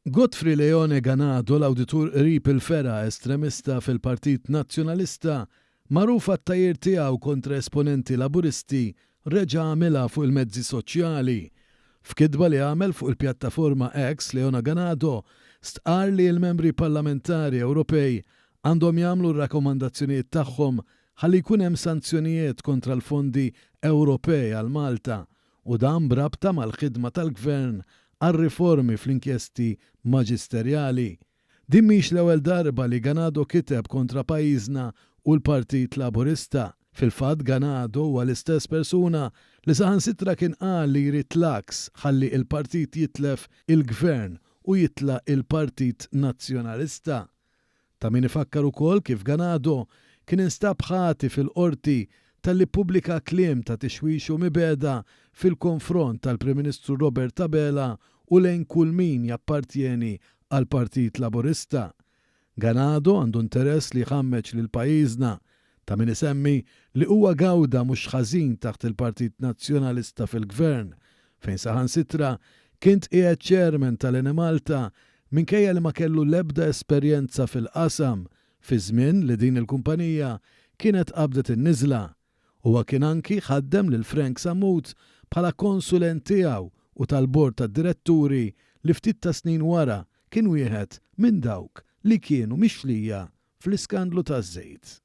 Godfrey Leone Ganado, l-awditur qrib il-fera estremista fil-Partit Nazzjonalista, magħruf għat-tajjir tiegħu kontra esponenti laburisti, reġa' għamilha fuq il-mezzi soċjali. F'kidba li għamel fuq il-pjattaforma X, Leone Ganado stqar li l-membri parlamentari Ewropej għandhom jagħmlu r-rakkomandazzjonijiet tagħhom ħalli jkun hemm sanzjonijiet kontra l-fondi Ewropej għal Malta u dan brabta mal-ħidma tal-Gvern għal-riformi fl-inkjesti maġisterjali. Din mhix l-ewwel darba li Ganado kiteb kontra pajjiżna u l-Partit Laburista. Fil-fatt Ganado huwa l-istess persuna li saħansitra kien qal li jrid l-aks ħalli il-partit jitlef il-Gvern u jitla il-Partit Nazzjonalista. Ta' min ifakkar ukoll kif Ganado kien instab ħati fil-qorti tal-li pubblika kliem ta' tixwix u mibeda fil-konfront tal-Prim Ministru Robert Abela u lejn kull min jappartjeni għal Partit Laburista. Ganado għandu interess li ħammeġ lil pajjiżna ta' min isemmi li huwa gawda mhux ħażin taħt il-Partit Nazzjonalista fil-Gvern fejn saħansitra kien qiegħed chairman tal-Eni Malta minkejja li ma kellu l-ebda esperjenza fil-qasam fi żmien li din il-kumpanija kienet qabdet in-niżla. Huwa kien anki ħaddem lil Frank Samut bħala konsulent tiegħu u tal-bord tad-diretturi li ftit ta' snin wara kien wieħed minn dawk li kienu mixlija fl-iskandlu taż-żejt.